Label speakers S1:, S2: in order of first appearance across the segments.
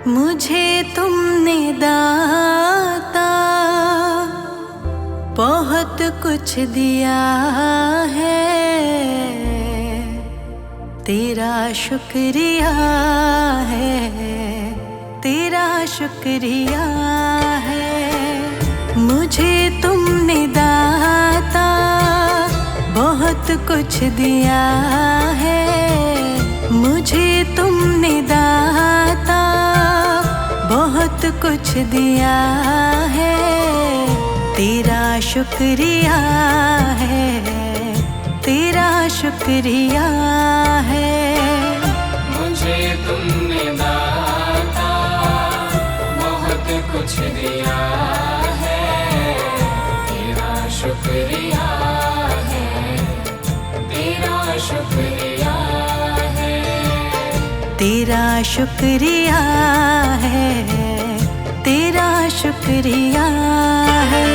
S1: मुझे तुमने दाता बहुत कुछ दिया है, तेरा शुक्रिया है, तेरा शुक्रिया है। मुझे तुमने दाता बहुत कुछ दिया है, मुझे तुमने दाता बहुत कुछ दिया है, तेरा शुक्रिया है, तेरा शुक्रिया है।
S2: मुझे तुमने दाता बहुत कुछ दिया है, तेरा शुक्रिया है, तेरा शुक्रिया है,
S1: तेरा शुक्रिया है, तेरा शुक्रिया है।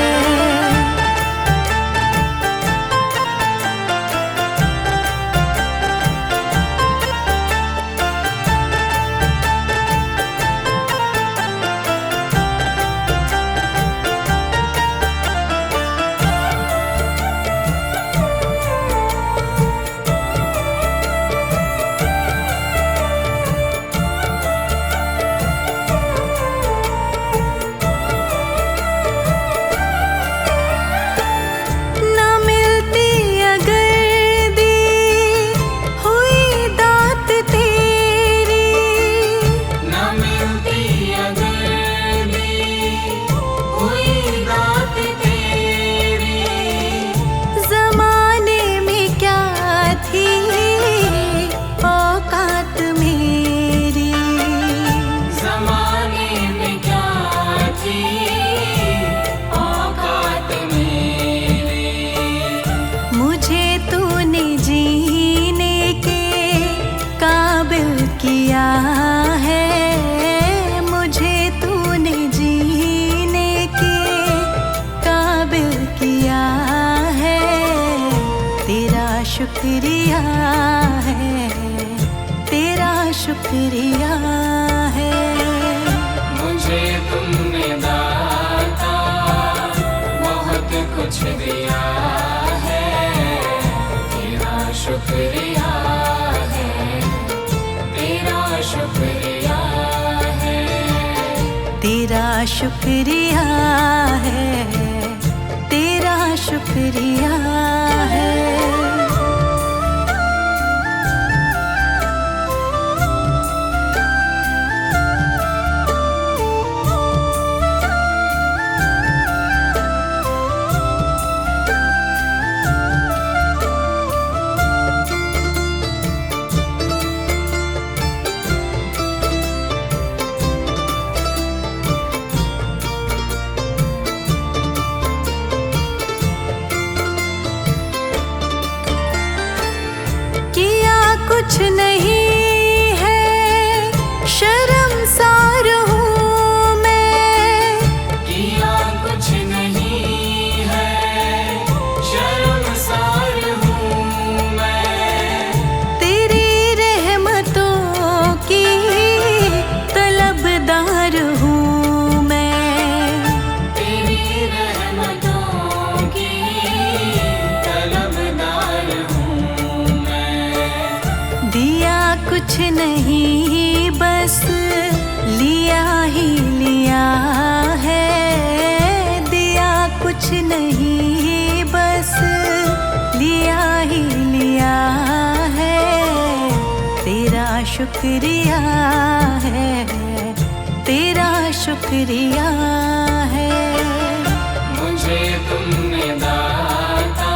S1: किया है मुझे तूने जीने के काबिल किया है, तेरा शुक्रिया है, तेरा शुक्रिया है।
S2: मुझे तुमने दाता बहुत कुछ दिया है, तेरा शुक्रिया शुक्रिया है,
S1: तेरा शुक्रिया है, तेरा शुक्रिया है। कुछ नहीं है शर्मसार हूँ मैं,
S2: किया कुछ नहीं है शर्मसार हूँ मैं,
S1: तेरी रहमतों की तलबदार हूँ मैं,
S2: तेरी रहमतों की तलबदार हूँ मैं।
S1: दिया कुछ नहीं बस लिया ही लिया है, दिया कुछ नहीं बस लिया ही लिया है, तेरा शुक्रिया है, तेरा शुक्रिया है।
S2: मुझे तुमने दाता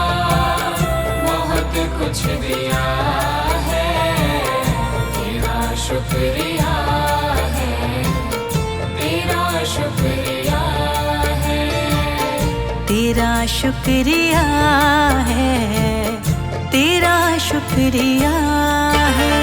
S2: बहुत कुछ दिया है, शुक्रिया है, तेरा शुक्रिया है,
S1: तेरा शुक्रिया है, तेरा शुक्रिया है।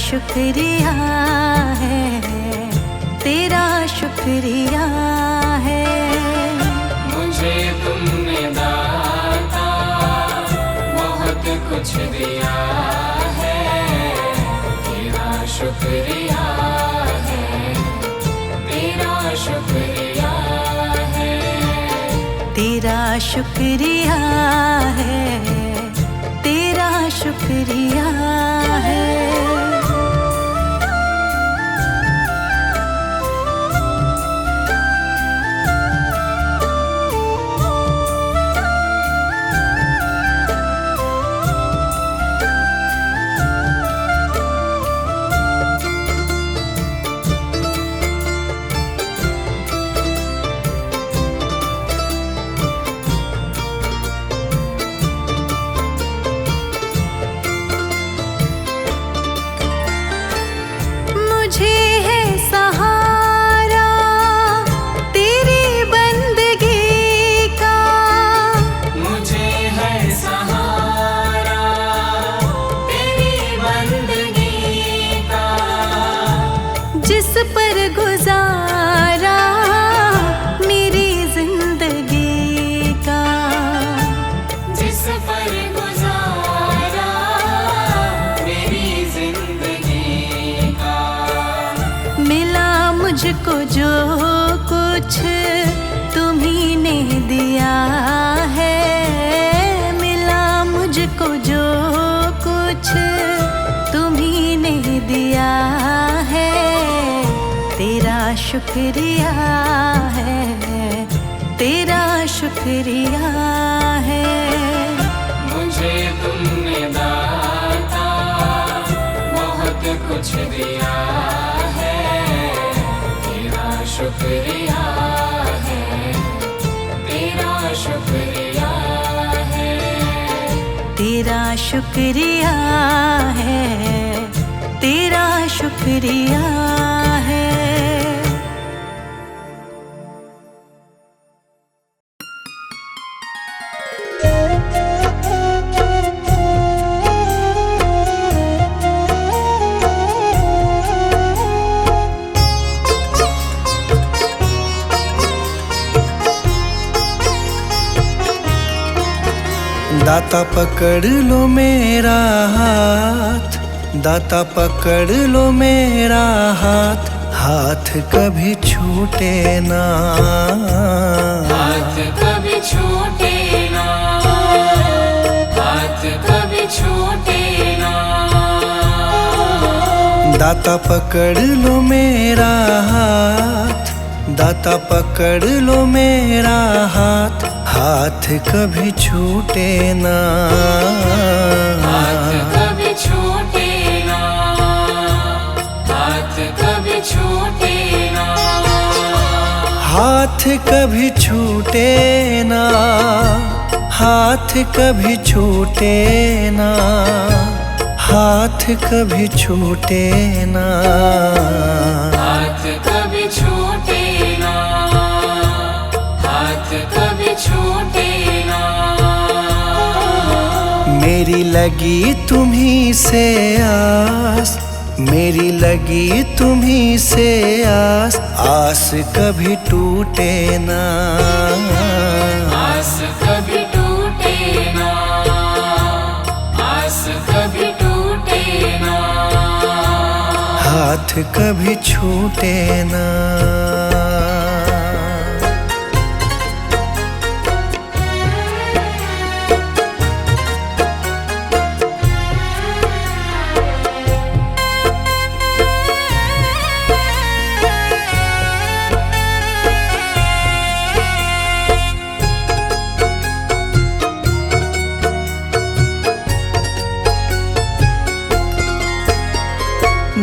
S1: शुक्रिया है, तेरा शुक्रिया है।
S2: मुझे तुमने दाता बहुत कुछ दिया है, तेरा शुक्रिया है, तेरा शुक्रिया है।
S1: तेरा शुक्रिया है, तेरा शुक्रिया है। मुझे है सहारा तेरी बंदगी का,
S2: मुझे है सहारा तेरी बंदगी का,
S1: जिस पर गुजारा मेरी जिंदगी का,
S2: जिस पर गुजारा मेरी जिंदगी का।
S1: मिला मुझको जो कुछ तुम्ही ने दिया है, मिला मुझको जो कुछ तुम्ही ने दिया है, तेरा शुक्रिया है, तेरा शुक्रिया है।
S2: मुझे तुमने दाता बहुत कुछ दिया है, तेरा शुक्रिया है, तेरा शुक्रिया है।
S1: तेरा शुक्रिया है, तेरा शुक्रिया है।
S3: दाता पकड़ लो मेरा हाथ, दाता पकड़ लो मेरा हाथ, हाथ कभी छूटे ना,
S2: हाथ कभी छूटे ना, हाथ कभी छूटे ना।
S3: दाता पकड़ लो मेरा हाथ, दाता पकड़ लो मेरा हाथ, हाथ कभी छूटे ना,
S2: हाथ कभी छूटे ना, हाथ कभी छूटे ना।
S3: हाथ कभी छूटे ना, हाथ कभी छूटे ना, हाथ कभी छूटे ना,
S2: हाथ कभी छूटे ना, हाथ कभी छूटे ना।
S3: मेरी लगी तुम्ही से आस, मेरी लगी तुम्ही से आस, आस कभी टूटे ना,
S2: आस कभी टूटे ना, आस कभी टूटे ना।
S3: हाथ कभी छूटे ना।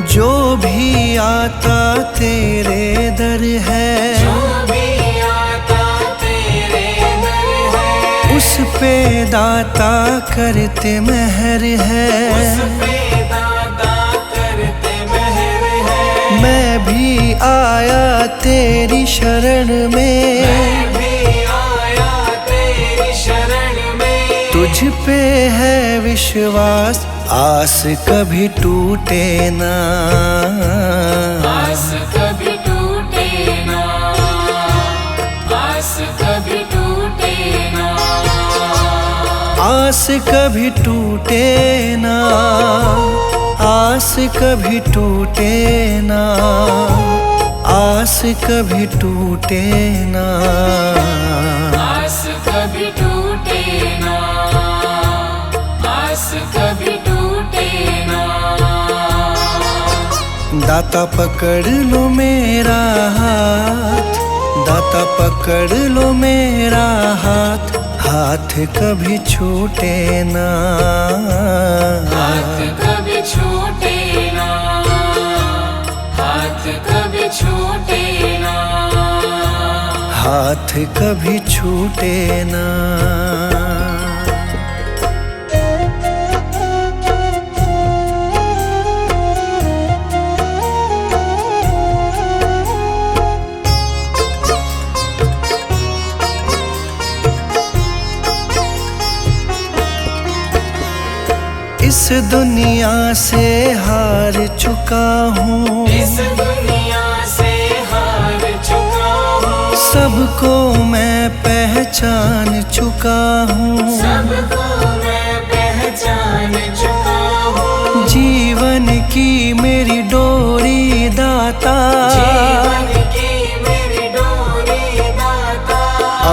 S3: जो भी आता तेरे दर है,
S2: जो भी आता तेरे दर है,
S3: उस पे दाता करते मेहर है,
S2: उस पे दाता करते मेहर है।
S3: मैं भी आया तेरी शरण में,
S2: मैं भी आया तेरी शरण में।
S3: तुझ पे है विश्वास विश्वास, आस कभी टूटे ना,
S2: आस कभी टूटे ना, आस कभी टूटे ना,
S3: आस कभी टूटे ना, आस कभी टूटे ना, आस कभी टूटे ना,
S2: आस कभी टूटे ना, आस कभी टूटे ना।
S3: दाता पकड़ लो मेरा हाथ, दाता पकड़ लो मेरा हाथ, हाथ कभी छूटे ना,
S2: हाथ कभी छूटे ना, हाथ कभी छूटे ना,
S3: हाथ कभी छूटे ना। इस दुनिया से हार चुका हूँ,
S2: इस दुनिया से हार चुका हूँ,
S3: सबको मैं पहचान चुका हूँ,
S2: सबको मैं पहचान चुका हूँ,
S3: जीवन की मेरी डोरी दाता,
S2: जीवन की मेरी डोरी दाता,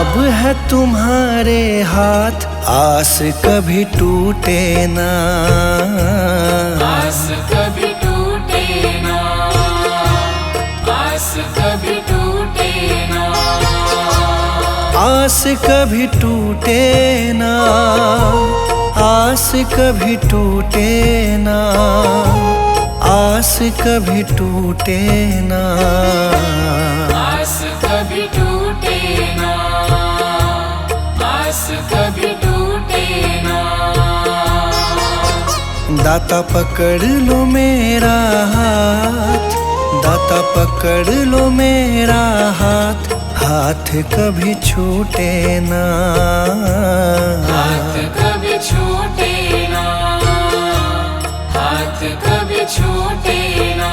S3: अब है तुम्हारे हाथ, आस कभी टूटे ना,
S2: आस कभी टूटे ना, आस कभी टूटे ना,
S3: आस कभी टूटे ना, आस कभी टूटे ना, आस कभी टूटे ना,
S2: आस कभी टूटे ना, आस कभी टूटे ना।
S3: दाता पकड़ लो मेरा हाथ, दाता पकड़ लो मेरा हाथ, हाथ कभी छूटे ना,
S2: हाथ कभी छूटे ना, हाथ कभी छूटे ना,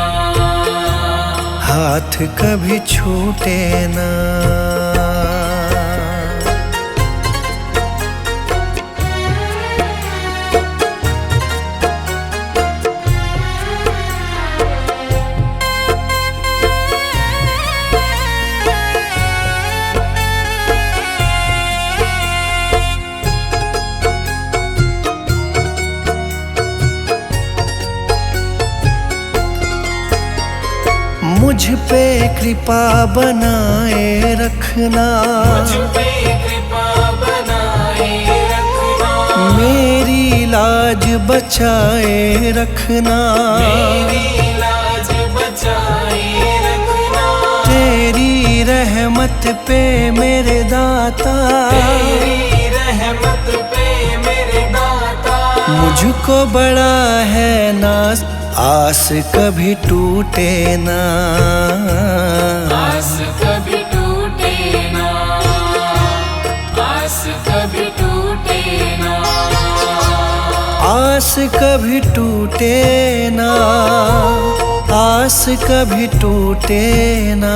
S3: हाथ कभी छूटे ना। मुझ पे कृपा बनाए रखना,
S2: मुझ पे कृपा बनाए रखना,
S3: मेरी लाज बचाए रखना,
S2: मेरी लाज बचाए रखना,
S3: तेरी रहमत पे मेरे दाता,
S2: तेरी रहमत पे मेरे दाता,
S3: मुझको बड़ा है नाज, आस कभी टूटे ना,
S2: आस कभी टूटे ना, आस कभी टूटे ना,
S3: आस कभी टूटे ना, आस कभी टूटे ना,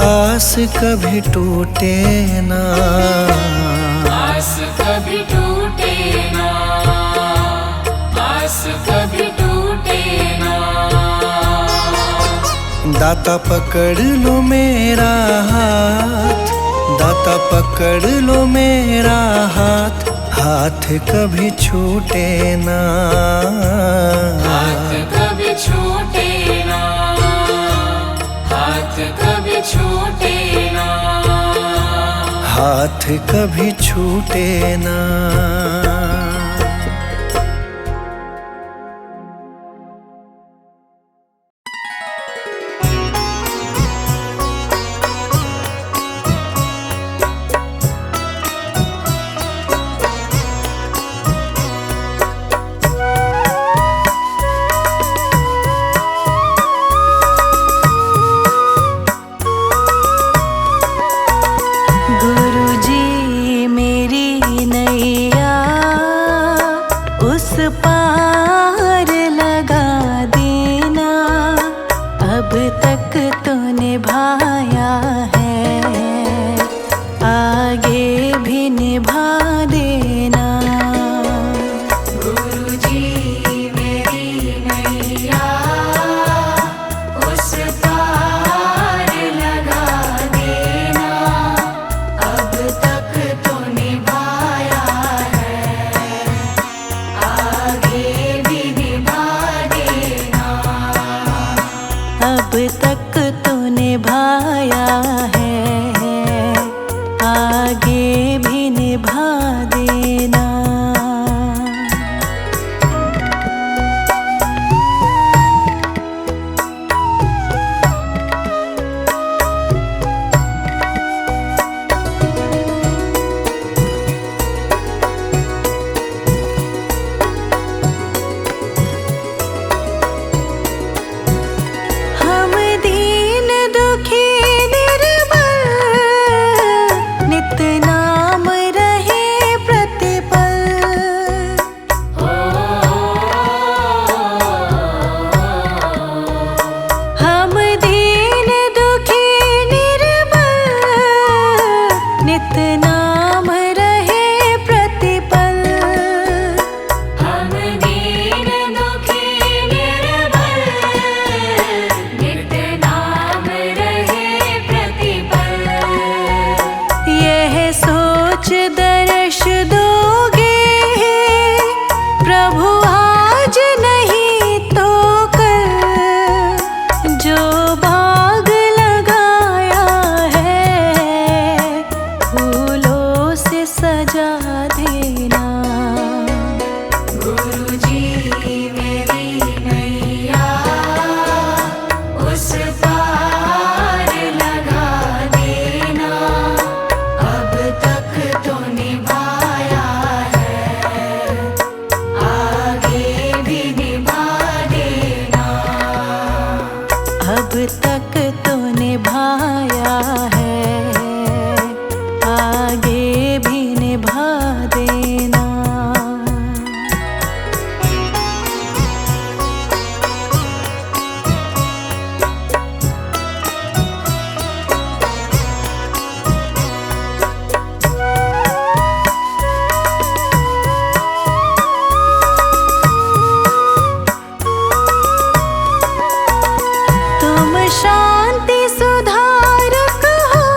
S3: आस कभी टूटे ना,
S2: आस कभी टूटे ना, आस कभी टूटे ना।
S3: दाता पकड़ लो मेरा हाथ, दाता पकड़ लो मेरा हाथ, हाथ कभी छूटे ना,
S2: हाथ कभी छूटे ना, हाथ कभी छूटे ना,
S3: हाथ कभी छूटे ना।
S1: गुरुजी मेरी नैया पार लगा देना। अब तक तो निभाया है, आगे भी निभा देना।
S2: गुरुजी मेरी नैया उस पार लगा देना। अब तक तो निभाया है, आगे भी निभा देना।
S1: अब तक तो निभाया है, आगे भी निभा देना। हम दीन दुखी निर्बल, नित नाम रहे प्रतिपल। हम दीन दुखी निर्बल, नित नाम रहे प्रतिपल।
S2: हम दीन दुखी निर्बल, नित नाम रहे प्रतिपल।
S1: यह सोच दर्श दोगे प्रभु आज नहीं तो कल। जो बाग लगाया है फूलों से सजा देना।
S2: गुरुजी मेरी नैया उस पार लगा देना। अब तक तो निभाया है, आगे भी निभा देना।
S1: अब तक तो निभाया है, आगे भी निभा देना। तुम शांति सुधारक हो,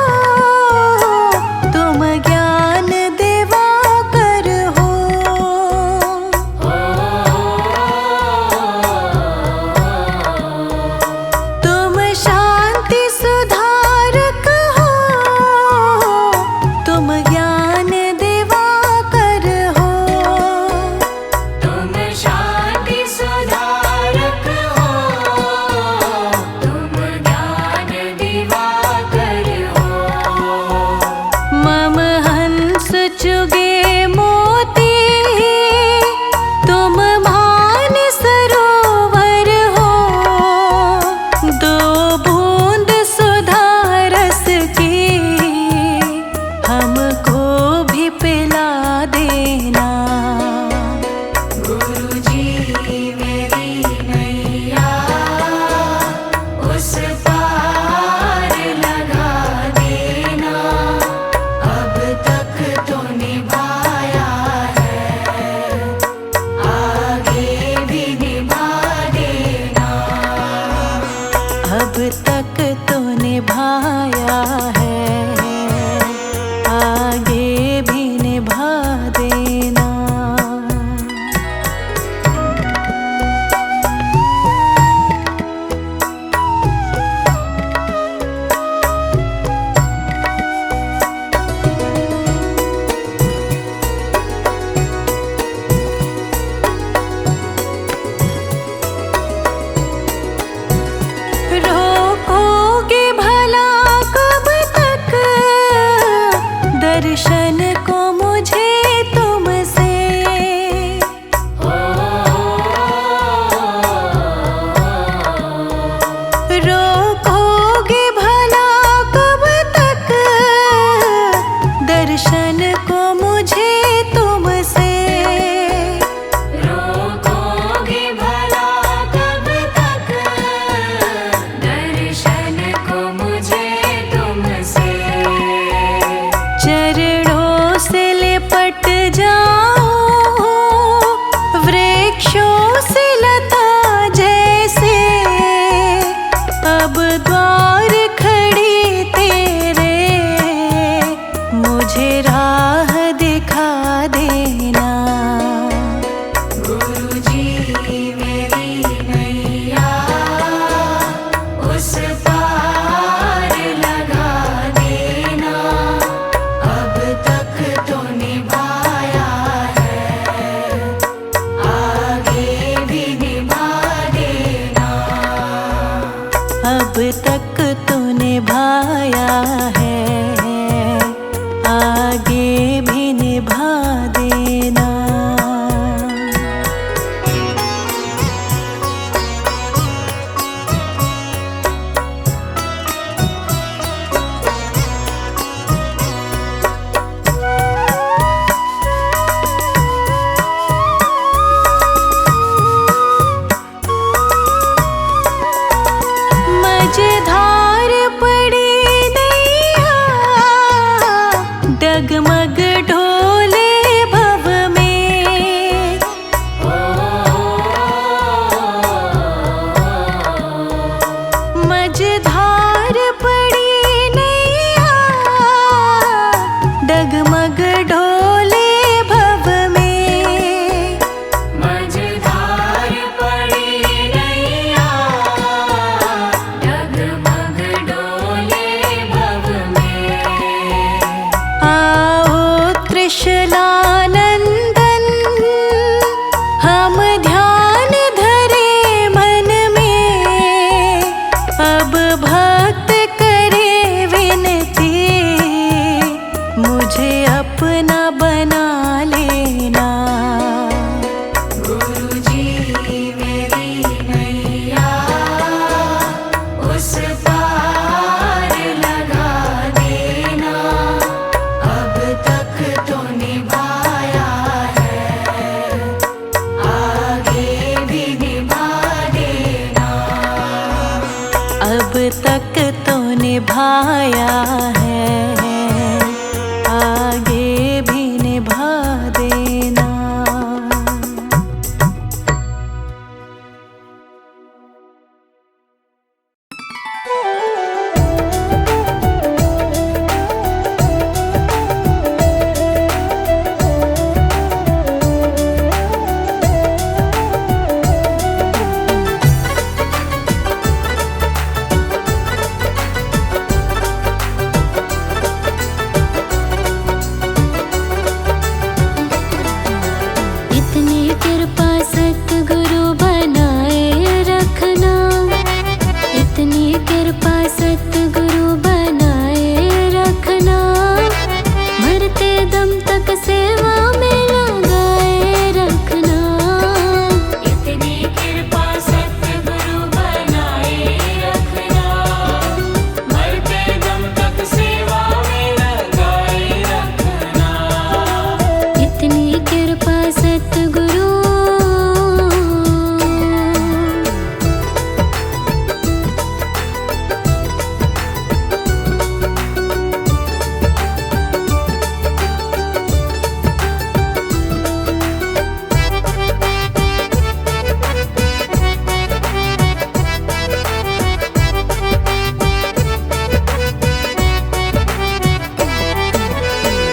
S1: तुम ज्ञान दिवाकर हो। तुम शांति सुधारक हो, तुम ज्ञान दिवाकर हो।
S2: तुम शांति सुधारक हो, तुम ज्ञान दिवाकर हो।
S1: मम हंस चुगे मोती, तुम मान सरोवर हो। दो बूंद सुधा रस की हमको भी पिला देना।
S2: गुरुजी मेरी नैया उस पार लगा देना। अब तक तो निभाया है, आगे भी निभा देना।
S1: अब तक तो निभाया है, आगे भी निभा देना। तक तो निभाया है, आगे भी निभा देना। मझधार पड़ी नैया, डगमग ढोले भव में। मझधार पड़ी नैया, डगमग ढोले भव में।
S2: मझधार पड़ी नैया, डगमग डोले भव में।
S1: आओ त्रिशलानंदन, हम ध्यान धरे मन में। अब भक्त करे विनती, मुझे अपना बना लेना।
S2: गुरुजी मेरी नैया उस पार लगा देना। अब तक तो निभाया है, आगे भी निभा देना।
S1: अब तक तो निभाया है, आगे भी निभा देना।
S4: इतनी कृपा सतगुरु बनाए रखना, इतनी कृपा सतगुरु बनाए रखना। मरते दम तक सेवा में लगाए रखना।
S2: इतनी कृपा सतगुरु बनाए रखना। मरते दम तक सेवा में लगाए रखना।
S4: इतनी कृपा सतगुरु।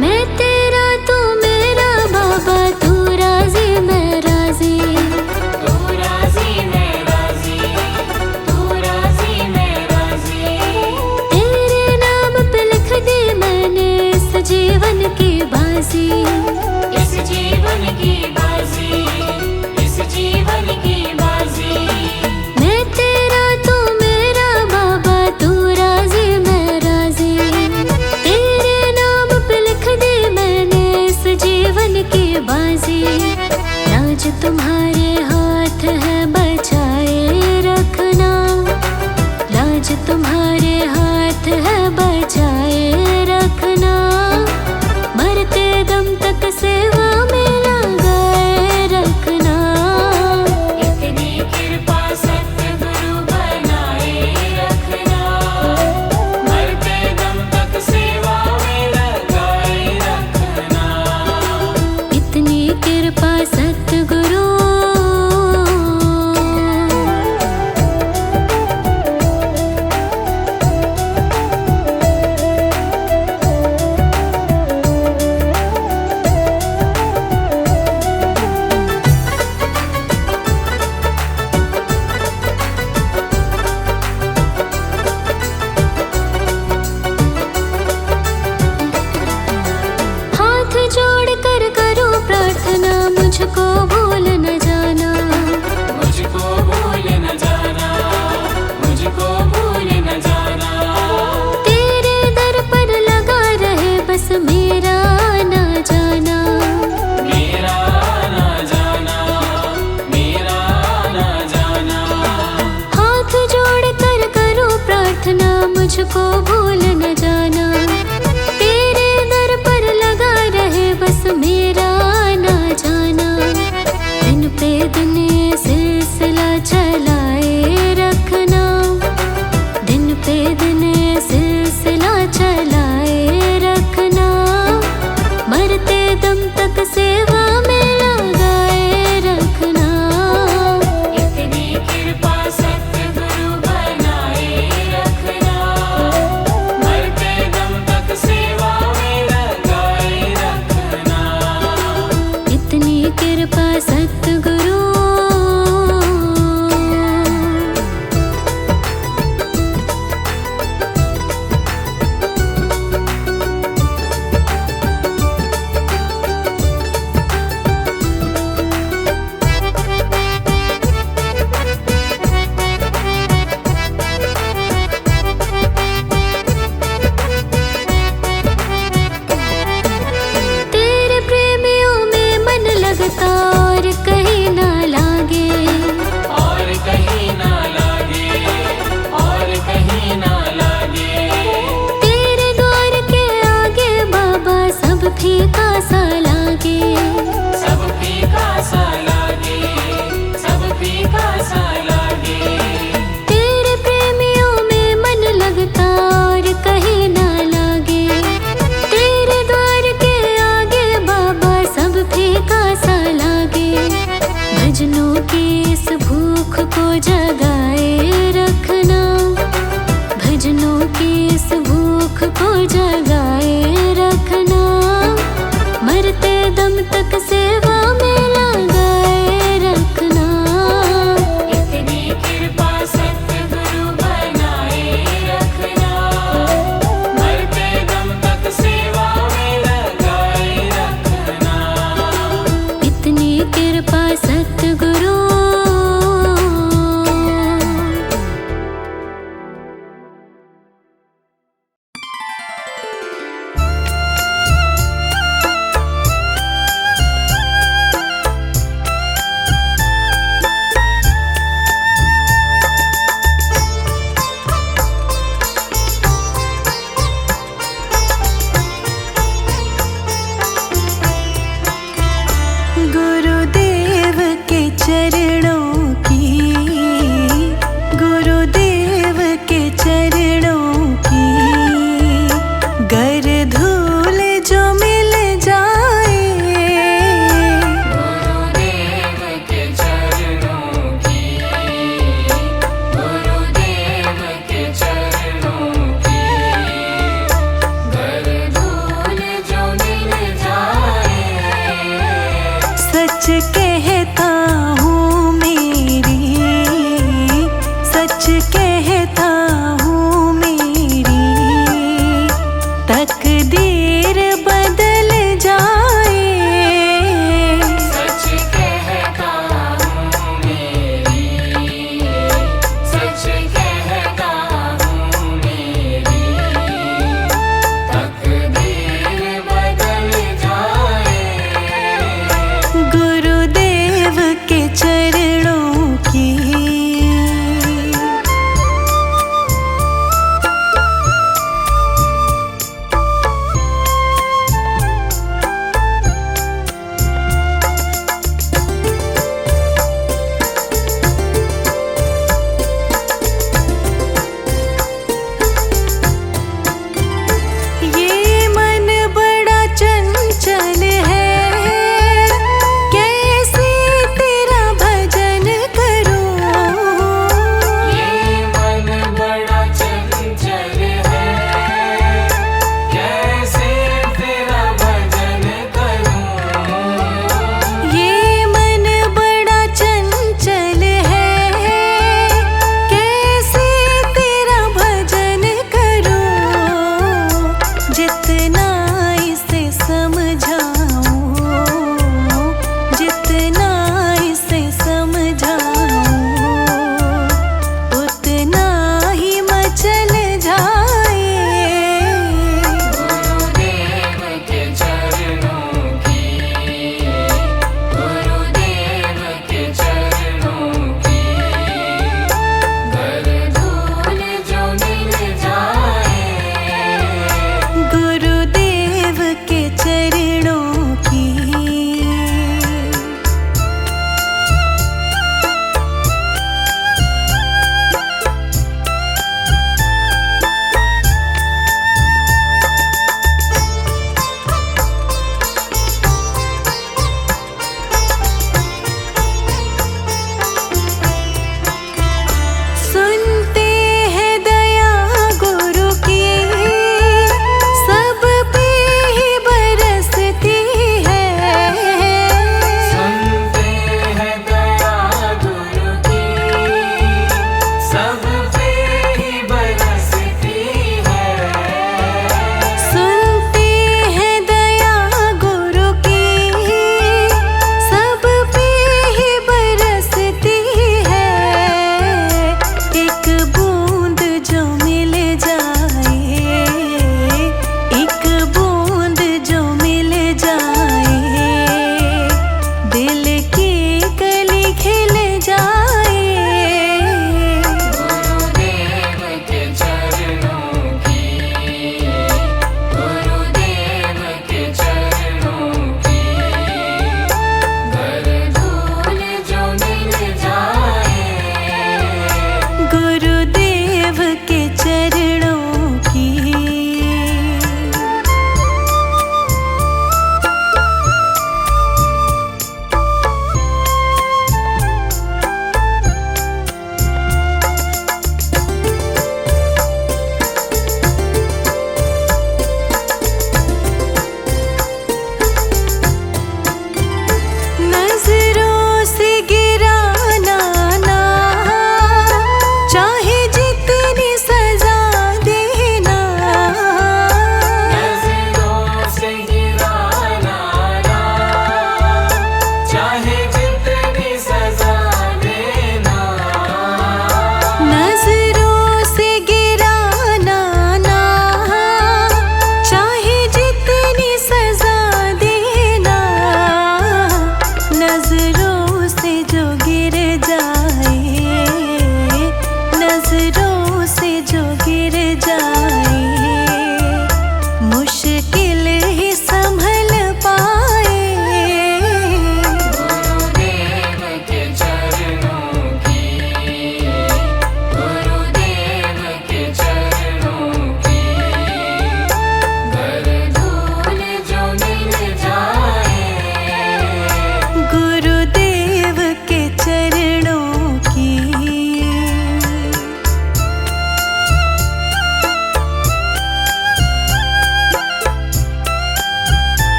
S4: मैं तेरा तू मेरा बाबा, तू राजी मैं राजी।
S2: तू राजी मैं राजी, तू राजी मैं राजी।
S4: तेरे नाम पे लिख दी मैंने इस जीवन की बाजी।
S2: इस जीवन की बाजी, इस जीवन की बाजी।
S4: मैं तेरा तू मेरा बाबा, तू राजी मैं राजी। तेरे नाम पे लिख दी मैंने इस जीवन की बाजी। लाज तुम्हारे हाथ है बचाए रखना, लाज तुम्हारे हाथ है बचाए रखना। मरते दम तक सेवा में लगाए रखना।
S2: इतनी कृपा सतगुरु बनाए रखना। मरते दम तक सेवा में लगाए रखना।
S4: इतनी कृपा सतगुरु। हाथ जोड़ कर करूं प्रार्थना, मुझको भूल न मुझको भूल न जाना। तेरे दर पर लगा रहे बस मेरा आना जाना। दिन पे दिन ये सिलसिला चलाए रखना। दिन पे दिन ये सिलसिला चलाए रखना। मरते दम तक सेवा में लगाए रखना।
S2: इतनी कृपा सतगुरु बनाए रखना। मरते दम तक सेवा में लगाए रखना।
S4: इतनी कृपा सतगुरु। तेरे प्रेमियों में मन लगता और कहीं ना लागे।
S2: और कहीं ना लागे। और कहीं ना लागे।
S4: तेरे द्वार के आगे बाबा सब फीका सा लागे।
S2: सब फीका सा लागे। सब फीका सा लागे।
S4: तेरे प्रेमियों में मन लगता और कहीं ना लागे। तेरे द्वार के आगे बाबा सब फीका सा लागे। भजनों की इस भूख को जगाए रखना। भजनों की इस भूख को जगाए रखना। मरते दम तक सेवा में लगाए रखना।
S2: इतनी कृपा सतगुरु बनाए रखना। मरते दम तक सेवा में लगाए रखना।
S4: इतनी कृपा सतगुरु।